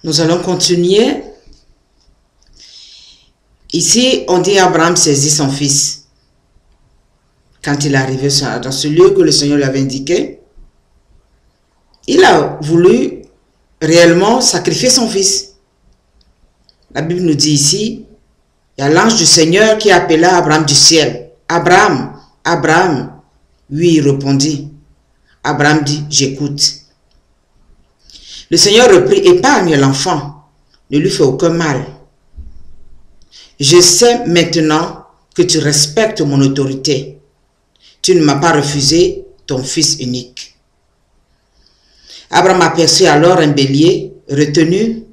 Nous allons continuer. Ici, on dit Abraham saisit son fils. Quand il est arrivé dans ce lieu que le Seigneur lui avait indiqué, il a voulu réellement sacrifier son fils. La Bible nous dit ici, il y a l'ange du Seigneur qui appela Abraham du ciel. Abraham, Abraham. Oui, il répondit. Abraham dit, j'écoute. Le Seigneur reprit, épargne l'enfant, ne lui fais aucun mal. Je sais maintenant que tu respectes mon autorité. Tu ne m'as pas refusé ton fils unique. Abraham aperçut alors un bélier retenu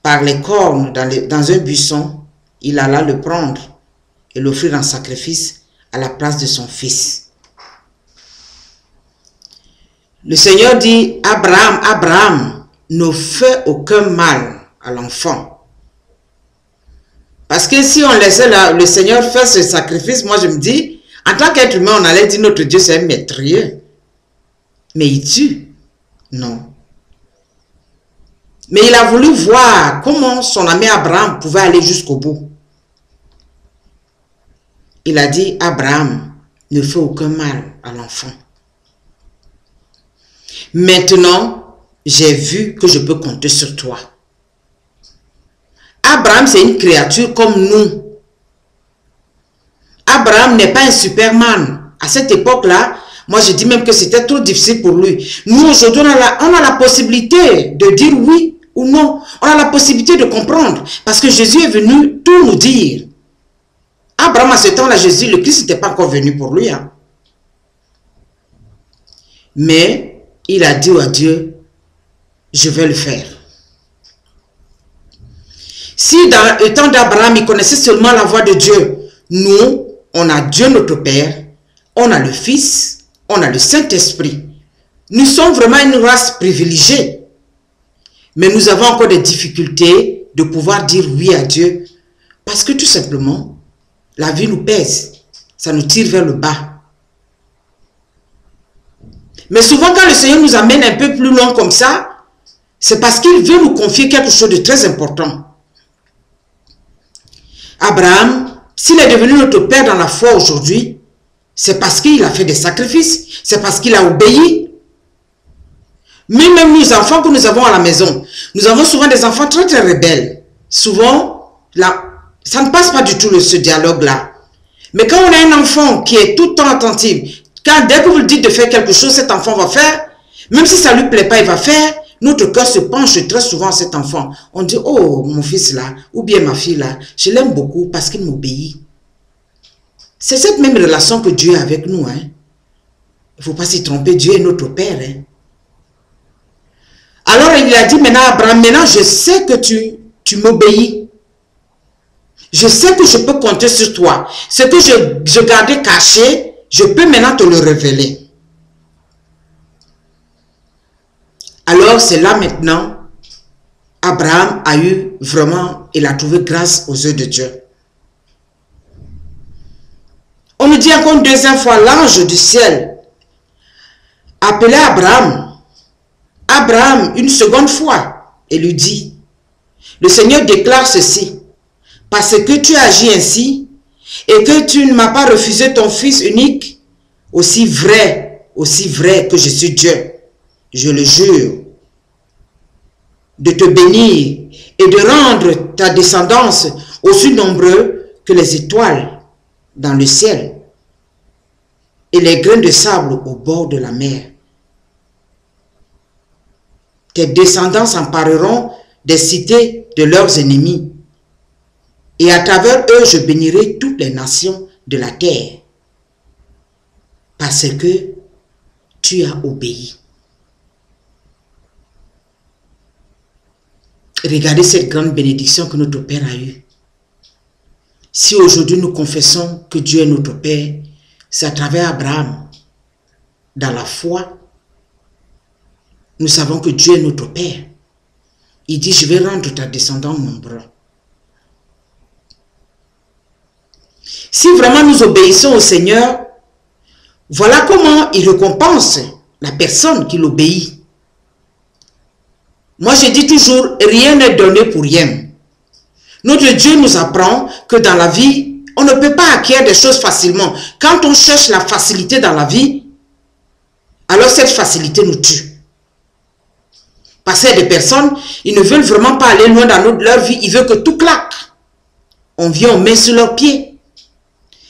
par les cornes dans un buisson. Il alla le prendre et l'offrir en sacrifice à la place de son fils. Le Seigneur dit, Abraham, Abraham, ne fais aucun mal à l'enfant. Parce que si on laissait le Seigneur faire ce sacrifice, moi je me dis, en tant qu'être humain, on allait dire notre Dieu c'est un meurtrier. Mais il tue. Non. Mais il a voulu voir comment son ami Abraham pouvait aller jusqu'au bout. Il a dit, Abraham, ne fais aucun mal à l'enfant. Maintenant, j'ai vu que je peux compter sur toi. Abraham, c'est une créature comme nous. Abraham n'est pas un Superman. À cette époque-là, moi je dis même que c'était trop difficile pour lui. Nous, aujourd'hui, on a la possibilité de dire oui ou non. On a la possibilité de comprendre. Parce que Jésus est venu tout nous dire. Abraham, à ce temps-là, Jésus, le Christ n'était pas encore venu pour lui. Hein. Mais il a dit à Dieu, je vais le faire. Si dans le temps d'Abraham, il connaissait seulement la voix de Dieu, nous, on a Dieu notre Père, on a le Fils, on a le Saint-Esprit. Nous sommes vraiment une race privilégiée. Mais nous avons encore des difficultés de pouvoir dire oui à Dieu. Parce que tout simplement, la vie nous pèse. Ça nous tire vers le bas. Mais souvent, quand le Seigneur nous amène un peu plus loin comme ça, c'est parce qu'il veut nous confier quelque chose de très important. Abraham, s'il est devenu notre père dans la foi aujourd'hui, c'est parce qu'il a fait des sacrifices, c'est parce qu'il a obéi. Mais même nous, enfants que nous avons à la maison, nous avons souvent des enfants très très rebelles. Souvent, là, ça ne passe pas du tout ce dialogue-là. Mais quand on a un enfant qui est tout le temps attentif, dès que vous lui dites de faire quelque chose, cet enfant va faire, même si ça ne lui plaît pas, il va faire, notre cœur se penche très souvent à cet enfant. On dit, oh, mon fils là, ou bien ma fille là, je l'aime beaucoup parce qu'il m'obéit. C'est cette même relation que Dieu a avec nous. Hein. Il ne faut pas s'y tromper, Dieu est notre Père. Hein. Alors il a dit maintenant à Abraham, maintenant je sais que tu m'obéis. Je sais que je peux compter sur toi. Ce que je gardais caché, je peux maintenant te le révéler. Alors c'est là maintenant, Abraham a eu vraiment, il a trouvé grâce aux yeux de Dieu. On nous dit encore une deuxième fois, l'ange du ciel appelait Abraham. Abraham une seconde fois et lui dit, le Seigneur déclare ceci, parce que tu agis ainsi et que tu ne m'as pas refusé ton fils unique, aussi vrai que je suis Dieu, je le jure, de te bénir et de rendre ta descendance aussi nombreux que les étoiles dans le ciel et les grains de sable au bord de la mer. Tes descendants s'empareront des cités de leurs ennemis, et à travers eux je bénirai toutes les nations de la terre, parce que tu as obéi. Regardez cette grande bénédiction que notre Père a eue. Si aujourd'hui nous confessons que Dieu est notre Père, c'est à travers Abraham. Dans la foi, nous savons que Dieu est notre Père. Il dit, je vais rendre ta descendance nombreux. Si vraiment nous obéissons au Seigneur, voilà comment il récompense la personne qui l'obéit. Moi, je dis toujours, rien n'est donné pour rien. Notre Dieu nous apprend que dans la vie, on ne peut pas acquérir des choses facilement. Quand on cherche la facilité dans la vie, alors cette facilité nous tue. Parce qu'il y a des personnes, ils ne veulent vraiment pas aller loin dans leur vie, ils veulent que tout claque. On vient, on met sur leurs pieds.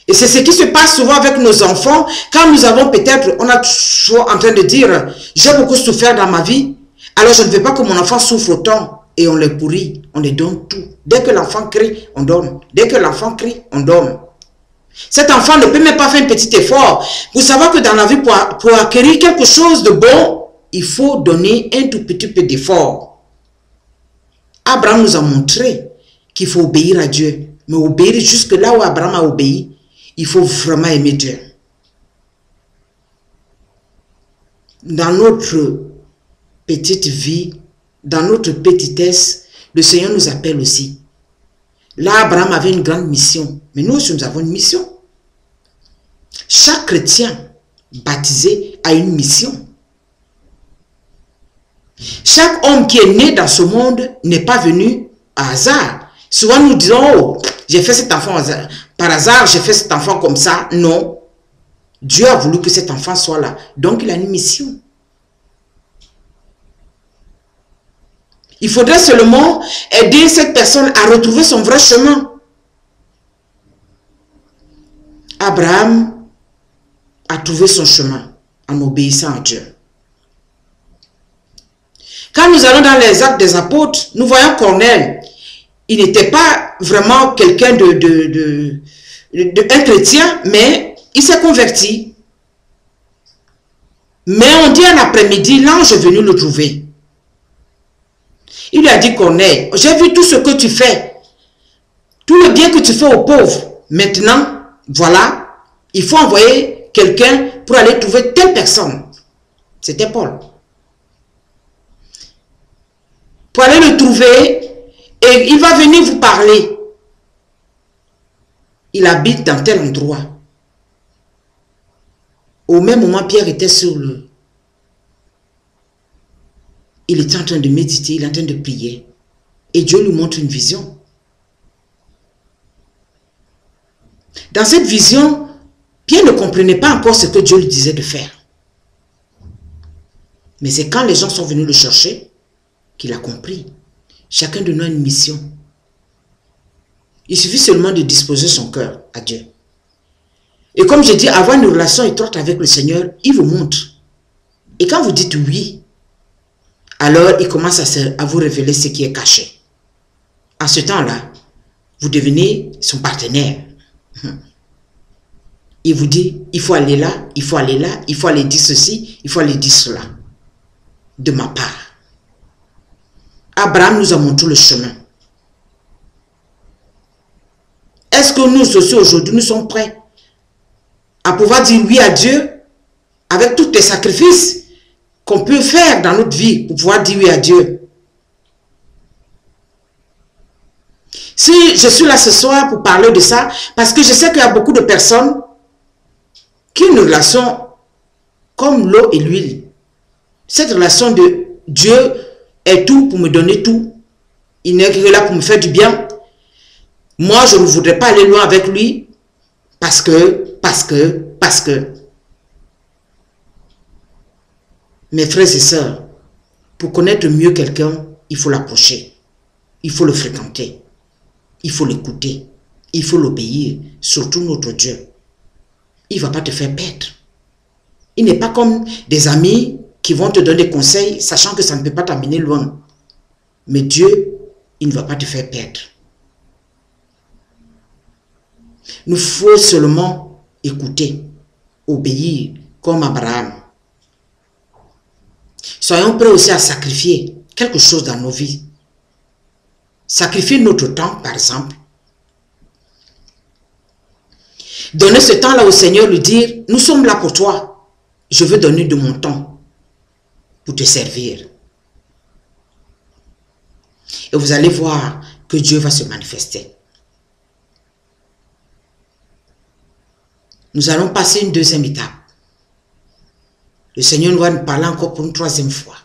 Et c'est ce qui se passe souvent avec nos enfants, quand nous avons peut-être, on a toujours en train de dire, j'ai beaucoup souffert dans ma vie, alors je ne veux pas que mon enfant souffre autant. Et on les pourrit, on les donne tout. Dès que l'enfant crie, on donne. Dès que l'enfant crie, on donne. Cet enfant ne peut même pas faire un petit effort. Vous savez que dans la vie, pour acquérir quelque chose de bon, il faut donner un tout petit peu d'effort. Abraham nous a montré qu'il faut obéir à Dieu. Mais obéir jusque là où Abraham a obéi, il faut vraiment aimer Dieu. Dans notre petite vie, dans notre petitesse, le Seigneur nous appelle aussi. Là, Abraham avait une grande mission. Mais nous aussi, nous avons une mission. Chaque chrétien baptisé a une mission. Chaque homme qui est né dans ce monde n'est pas venu à hasard. Souvent, nous disons, oh, j'ai fait cet enfant par hasard, j'ai fait cet enfant comme ça. Non. Dieu a voulu que cet enfant soit là. Donc, il a une mission. Il faudrait seulement aider cette personne à retrouver son vrai chemin. Abraham a trouvé son chemin en obéissant à Dieu. Quand nous allons dans les actes des apôtres, nous voyons Corneille. Il n'était pas vraiment quelqu'un un chrétien, mais il s'est converti. Mais on dit un après-midi, l'ange est venu le trouver. Il lui a dit, Corneille, j'ai vu tout ce que tu fais, tout le bien que tu fais aux pauvres. Maintenant, voilà, il faut envoyer quelqu'un pour aller trouver telle personne. C'était Paul. Pour aller le trouver, et il va venir vous parler. Il habite dans tel endroit. Au même moment, Pierre était sur le... Il était en train de méditer, il est en train de prier. Et Dieu lui montre une vision. Dans cette vision, Pierre ne comprenait pas encore ce que Dieu lui disait de faire. Mais c'est quand les gens sont venus le chercher qu'il a compris. Chacun de nous a une mission. Il suffit seulement de disposer son cœur à Dieu. Et comme je dis, avoir une relation étroite avec le Seigneur, il vous montre. Et quand vous dites oui, alors il commence à vous révéler ce qui est caché. En ce temps-là, vous devenez son partenaire. Il vous dit, il faut aller là, il faut aller là, il faut aller dire ceci, il faut aller dire cela. De ma part. Abraham nous a montré le chemin. Est-ce que nous aussi aujourd'hui, nous sommes prêts à pouvoir dire oui à Dieu avec tous les sacrifices qu'on peut faire dans notre vie pour pouvoir dire oui à Dieu? Si je suis là ce soir pour parler de ça, parce que je sais qu'il y a beaucoup de personnes qui ont une relation comme l'eau et l'huile. Cette relation de Dieu est tout pour me donner tout. Il n'est que là pour me faire du bien. Moi, je ne voudrais pas aller loin avec lui parce que. Mes frères et sœurs, pour connaître mieux quelqu'un, il faut l'approcher. Il faut le fréquenter. Il faut l'écouter. Il faut l'obéir. Surtout notre Dieu. Il ne va pas te faire perdre. Il n'est pas comme des amis qui vont te donner des conseils, sachant que ça ne peut pas t'amener loin. Mais Dieu, il ne va pas te faire perdre. Nous faut seulement écouter, obéir, comme Abraham. Soyons prêts aussi à sacrifier quelque chose dans nos vies. Sacrifier notre temps, par exemple. Donner ce temps-là au Seigneur, lui dire, nous sommes là pour toi. Je veux donner de mon temps pour te servir. Et vous allez voir que Dieu va se manifester. Nous allons passer une deuxième étape. Le Seigneur va nous parler encore pour une troisième fois.